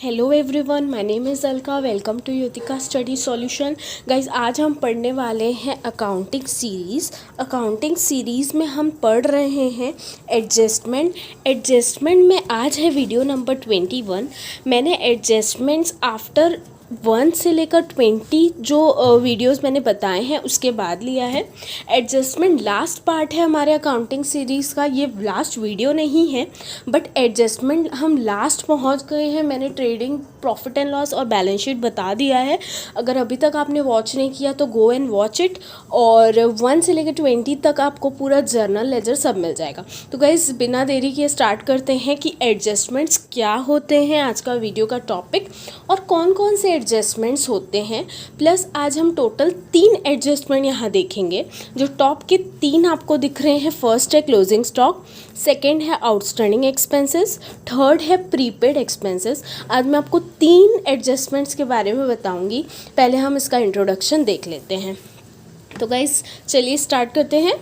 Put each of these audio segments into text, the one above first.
Hello everyone, my name is Alka. Welcome to Yutika study solution. Guys, आज हम पढ़ने वाले हैं अकाउंटिंग सीरीज़। अकाउंटिंग सीरीज़ में हम पढ़ रहे हैं एडजस्टमेंट में आज है वीडियो नंबर 21। मैंने एडजस्टमेंट्स आफ्टर 1 से लेकर 20 जो वीडियोस मैंने बताए हैं उसके बाद लिया है। एडजस्टमेंट लास्ट पार्ट है हमारे अकाउंटिंग सीरीज़ का। ये लास्ट वीडियो नहीं है, बट एडजस्टमेंट हम लास्ट पहुंच गए हैं। मैंने ट्रेडिंग, प्रॉफिट एंड लॉस और बैलेंस शीट बता दिया है। अगर अभी तक आपने वॉच नहीं किया तो गो एंड वॉच इट। और 1 से लेकर 20 तक आपको पूरा जर्नल लेजर सब मिल जाएगा। तो गाइस, बिना देरी के स्टार्ट करते हैं कि एडजस्टमेंट्स क्या होते हैं, आज का वीडियो का टॉपिक, और कौन कौन से एडजस्टमेंट्स होते हैं। प्लस आज हम टोटल 3 एडजस्टमेंट यहाँ देखेंगे। जो टॉप के 3 आपको दिख रहे हैं, फर्स्ट है क्लोजिंग स्टॉक, सेकेंड है आउटस्टैंडिंग एक्सपेंसेस, थर्ड है प्रीपेड एक्सपेंसेस। आज मैं आपको 3 एडजस्टमेंट्स के बारे में बताऊंगी। पहले हम इसका इंट्रोडक्शन देख लेते हैं। तो गाइस, चलिए स्टार्ट करते हैं।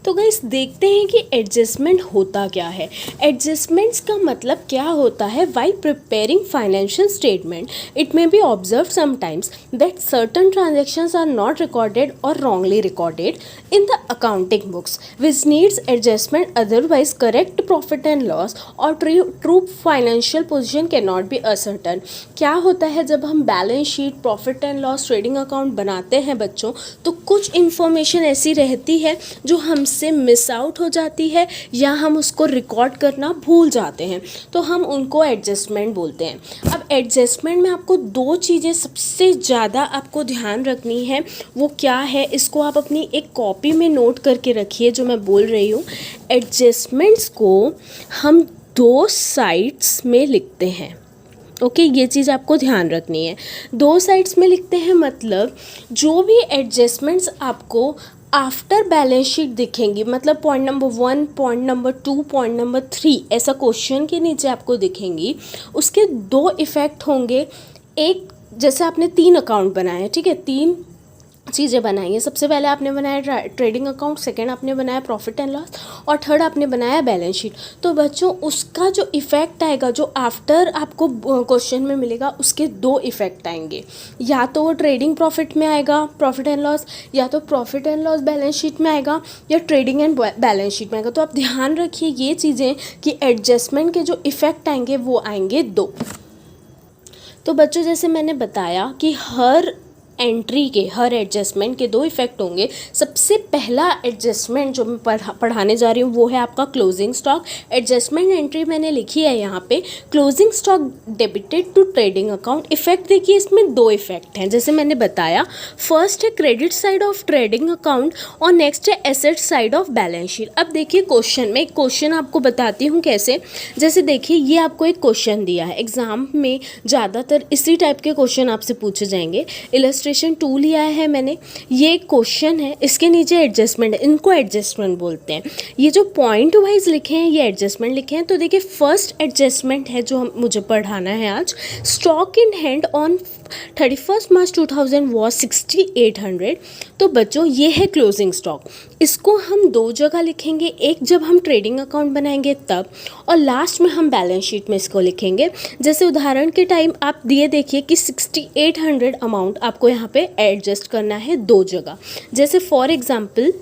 तो गाइस, देखते हैं कि एडजस्टमेंट होता क्या है। एडजस्टमेंट्स का मतलब क्या होता है? While preparing financial statement it may be observe sometimes that certain transactions are not recorded और wrongly recorded in the accounting books which needs adjustment, otherwise correct profit and loss और true financial position can not be ascertain. क्या होता है जब हम balance sheet, profit and loss, trading account बनाते हैं बच्चों, तो कुछ इन्फॉर्मेशन ऐसी रहती है जो हमसे मिस आउट हो जाती है या हम उसको रिकॉर्ड करना भूल जाते हैं, तो हम उनको एडजस्टमेंट बोलते हैं। अब एडजस्टमेंट में आपको 2 चीज़ें सबसे ज़्यादा आपको ध्यान रखनी है। वो क्या है, इसको आप अपनी एक कॉपी में नोट करके रखिए जो मैं बोल रही हूँ। एडजस्टमेंट्स को हम 2 साइड्स में लिखते हैं। ओके, ये चीज़ आपको ध्यान रखनी है। 2 साइड्स में लिखते हैं मतलब जो भी एडजस्टमेंट्स आपको आफ्टर बैलेंस शीट दिखेंगी, मतलब point number 1, point number 2, point number 3, ऐसा क्वेश्चन के नीचे आपको दिखेंगी, उसके 2 इफ़ेक्ट होंगे। एक, जैसे आपने 3 अकाउंट बनाए, ठीक है, 3 चीज़ें बनाई हैं। सबसे पहले आपने बनाया ट्रेडिंग अकाउंट, सेकंड आपने बनाया प्रॉफिट एंड लॉस, और थर्ड आपने बनाया बैलेंस शीट। तो बच्चों, उसका जो इफ़ेक्ट आएगा, जो आफ्टर आपको क्वेश्चन में मिलेगा, उसके 2 इफ़ेक्ट आएंगे। या तो वो ट्रेडिंग प्रॉफिट में आएगा, प्रॉफिट एंड लॉस, या तो profit and loss balance sheet में आएगा, या ट्रेडिंग एंड बैलेंस शीट में आएगा। तो आप ध्यान रखिए ये चीज़ें कि एडजस्टमेंट के जो इफ़ेक्ट आएंगे वो आएंगे 2। तो बच्चों, जैसे मैंने बताया कि हर एंट्री के, हर एडजस्टमेंट के 2 इफ़ेक्ट होंगे। सबसे पहला एडजस्टमेंट जो मैं पढ़ाने जा रही हूँ वो है आपका क्लोजिंग स्टॉक। एडजस्टमेंट एंट्री मैंने लिखी है यहाँ पे, closing stock debited to trading account. Effect देखिए, इसमें 2 इफेक्ट हैं जैसे मैंने बताया। फर्स्ट है credit side of trading account और नेक्स्ट है asset side of balance sheet. अब देखिए क्वेश्चन में, एक क्वेश्चन आपको बताती हूँ कैसे। जैसे देखिए, ये आपको एक क्वेश्चन दिया है, एग्जाम में ज़्यादातर इसी टाइप के क्वेश्चन आपसे पूछे जाएंगे। इलस्ट्रेशन 2 लिया है मैंने, ये एक क्वेश्चन है, इसके नीचे एडजस्टमेंट है, इनको एडजस्टमेंट बोलते हैं। ये जो पॉइंट वाइज लिखे हैं ये एडजस्टमेंट लिखे हैं। तो देखिए, फर्स्ट एडजस्टमेंट है जो मुझे पढ़ाना है आज। Stock in hand on 31 March 2000 was 6800। तो बच्चों, ये है क्लोजिंग स्टॉक। इसको हम 2 जगह लिखेंगे, एक जब हम ट्रेडिंग अकाउंट बनाएंगे तब, और लास्ट में हम बैलेंस शीट में इसको लिखेंगे। जैसे उदाहरण के टाइम आप दिए देखिए कि 6800 अमाउंट आपको यहाँ पे एडजस्ट करना है 2 जगह। जैसे फॉर एग्जांपल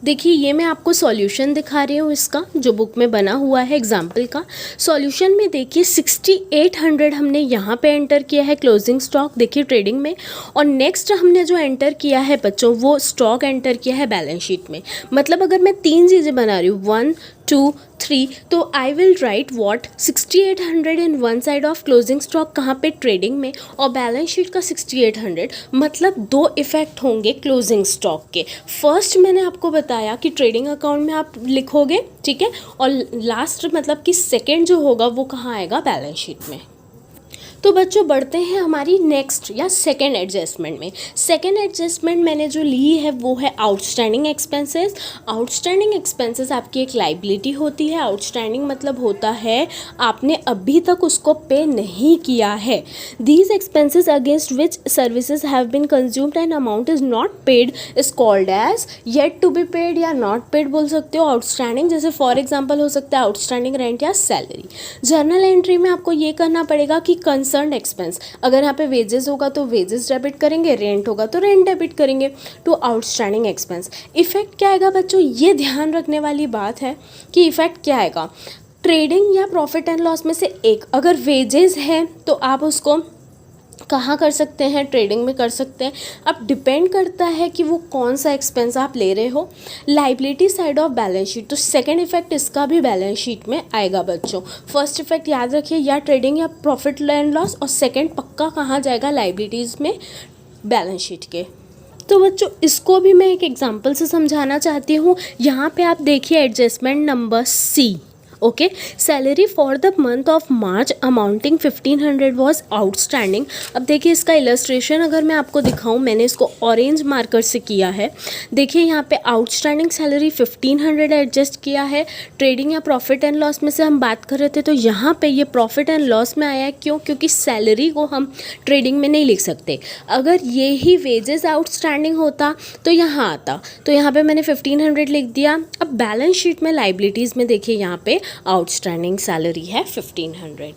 देखिए, ये मैं आपको सॉल्यूशन दिखा रही हूँ इसका, जो बुक में बना हुआ है एग्जाम्पल का। सॉल्यूशन में देखिए 6800 हमने यहाँ पे एंटर किया है क्लोजिंग स्टॉक, देखिए ट्रेडिंग में, और नेक्स्ट हमने जो एंटर किया है बच्चों वो स्टॉक एंटर किया है बैलेंस शीट में। मतलब अगर मैं 3 चीज़ें बना रही हूँ, 1, 2, 3, तो I will write what 6800 in one side of closing stock, कहाँ पे, ट्रेडिंग में, और बैलेंस शीट का 6800। मतलब 2 इफेक्ट होंगे क्लोजिंग स्टॉक के। फर्स्ट मैंने आपको बताया कि ट्रेडिंग अकाउंट में आप लिखोगे, ठीक है, और लास्ट मतलब कि सेकेंड जो होगा वो कहाँ आएगा, बैलेंस शीट में। तो बच्चों, बढ़ते हैं हमारी नेक्स्ट या सेकेंड एडजस्टमेंट में। सेकेंड एडजस्टमेंट मैंने जो ली है वो है आउटस्टैंडिंग एक्सपेंसेस। आउटस्टैंडिंग एक्सपेंसेस आपकी एक लाइबिलिटी होती है। आउटस्टैंडिंग मतलब होता है आपने अभी तक उसको पे नहीं किया है। These expenses against which services have been consumed and amount is not paid is called as yet to be paid या नॉट पेड बोल सकते हो। आउटस्टैंडिंग जैसे फॉर एग्जाम्पल हो सकता है आउटस्टैंडिंग रेंट या सैलरी। जर्नल एंट्री में आपको ये करना पड़ेगा कि कंसर्न एक्सपेंस, अगर यहाँ पे वेजेस होगा तो वेजेस डेबिट करेंगे, रेंट होगा तो रेंट डेबिट करेंगे टू आउटस्टैंडिंग एक्सपेंस। इफेक्ट क्या आएगा बच्चों, ये ध्यान रखने वाली बात है कि इफेक्ट क्या आएगा, ट्रेडिंग या प्रॉफिट एंड लॉस में से एक, अगर वेजेस है तो आप उसको कहाँ कर सकते हैं, ट्रेडिंग में कर सकते हैं। अब डिपेंड करता है कि वो कौन सा एक्सपेंस आप ले रहे हो। Liability side of balance sheet, तो सेकंड इफेक्ट इसका भी बैलेंस शीट में आएगा बच्चों। फर्स्ट इफेक्ट याद रखिए, या ट्रेडिंग या प्रॉफिट एंड लॉस, और सेकंड पक्का कहाँ जाएगा, लाइबिलिटीज़ में बैलेंस शीट के। तो बच्चों इसको भी मैं एक एग्जांपल से समझाना चाहती हूँ। यहाँ पे आप देखिए adjustment number C, okay, salary for the month of March amounting 1500 was outstanding. अब देखिए इसका इलस्ट्रेशन अगर मैं आपको दिखाऊं, मैंने इसको ऑरेंज मार्कर से किया है। देखिए यहाँ पे आउटस्टैंडिंग सैलरी 1500 एडजस्ट किया है। ट्रेडिंग या प्रॉफिट एंड लॉस में से हम बात कर रहे थे, तो यहाँ पे ये प्रॉफिट एंड लॉस में आया है। क्यों? क्योंकि सैलरी को हम ट्रेडिंग में नहीं लिख सकते। अगर ये ही वेजेस आउटस्टैंडिंग होता तो यहाँ आता, तो यहाँ पे मैंने 1500 लिख दिया। अब बैलेंस शीट में लाइबिलिटीज़ में देखिए यहाँ पे आउटस्टैंडिंग सैलरी है 1500।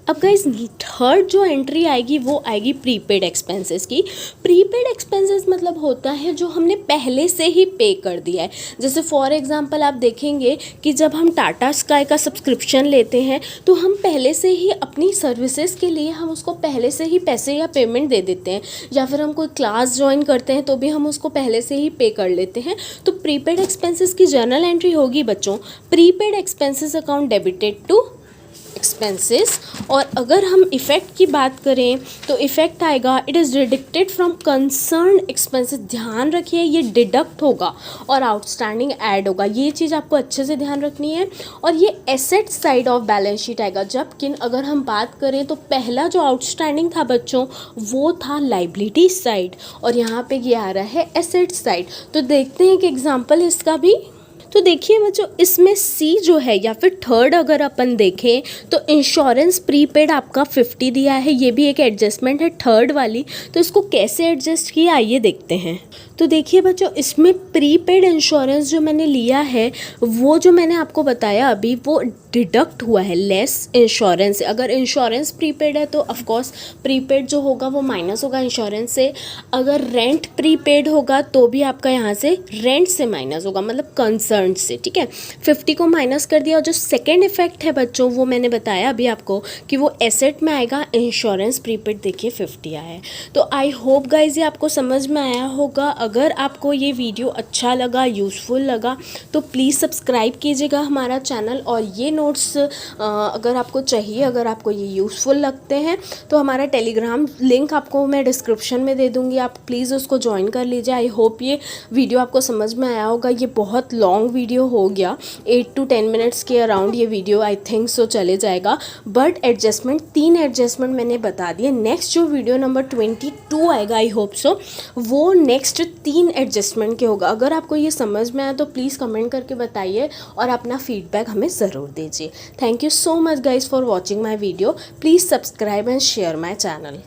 अब गाइस थर्ड जो एंट्री आएगी वो आएगी प्रीपेड एक्सपेंसेस की। प्रीपेड एक्सपेंसेस मतलब होता है जो हमने पहले से ही पे कर दिया है। जैसे फॉर एग्जांपल आप देखेंगे कि जब हम टाटा स्काई का सब्सक्रिप्शन लेते हैं तो हम पहले से ही अपनी सर्विसेज के लिए हम उसको पहले से ही पैसे या पेमेंट दे देते हैं, या फिर हम कोई क्लास ज्वाइन करते हैं तो भी हम उसको पहले से ही पे कर लेते हैं। तो प्रीपेड एक्सपेंसेस की जर्नल एंट्री होगी बच्चों, prepaid expenses account debited to expenses. और अगर हम इफ़ेक्ट की बात करें तो इफ़ेक्ट आएगा, it is deducted from concern expenses. ध्यान रखिए ये डिडक्ट होगा और आउटस्टैंडिंग ऐड होगा, ये चीज़ आपको अच्छे से ध्यान रखनी है। और ये asset side of balance sheet आएगा, जबकि अगर हम बात करें तो पहला जो आउटस्टैंडिंग था बच्चों वो था लाइबिलिटी साइड, और यहाँ पे ये आ रहा है एसेट साइड। तो देखते हैं कि एग्जाम्पल इसका भी। तो देखिए बच्चों इसमें सी जो है या फिर थर्ड अगर अपन देखें तो इंश्योरेंस प्रीपेड आपका 50 दिया है, ये भी एक एडजस्टमेंट है थर्ड वाली। तो इसको कैसे एडजस्ट किया आइए देखते हैं। तो देखिए बच्चों इसमें प्रीपेड इंश्योरेंस जो मैंने लिया है वो जो मैंने आपको बताया अभी वो डिडक्ट हुआ है लेस इंश्योरेंस। अगर इंश्योरेंस प्रीपेड है तो ऑफकोर्स प्रीपेड जो होगा वो माइनस होगा इंश्योरेंस से। अगर रेंट प्रीपेड होगा तो भी आपका यहाँ से रेंट से माइनस होगा, मतलब कंसर्न से, ठीक है। 50 को माइनस कर दिया। और जो सेकेंड इफेक्ट है बच्चों वो मैंने बताया अभी आपको कि वो एसेट में आएगा, इंश्योरेंस प्रीपेड देखिए 50 आया है। तो आई होप गाइज ये आपको समझ में आया होगा। अगर आपको ये वीडियो अच्छा लगा, यूज़फुल लगा तो प्लीज़ सब्सक्राइब कीजिएगा हमारा चैनल। और ये नोट्स अगर आपको चाहिए, अगर आपको ये यूज़फुल लगते हैं तो हमारा टेलीग्राम लिंक आपको मैं डिस्क्रिप्शन में दे दूँगी, आप प्लीज़ उसको ज्वाइन कर लीजिए। आई होप ये वीडियो आपको समझ में आया होगा। ये बहुत लॉन्ग वीडियो हो गया, 8 to 10 मिनट्स के अराउंड ये वीडियो आई थिंक सो चले जाएगा। बट एडजस्टमेंट 3 एडजस्टमेंट मैंने बता दिए। नेक्स्ट जो वीडियो नंबर 22 आएगा आई होप सो वो नेक्स्ट 3 एडजस्टमेंट के होगा। अगर आपको ये समझ में आया तो प्लीज़ कमेंट करके बताइए और अपना फीडबैक हमें ज़रूर दीजिए। Thank you so much guys for watching my video. Please subscribe and share my channel.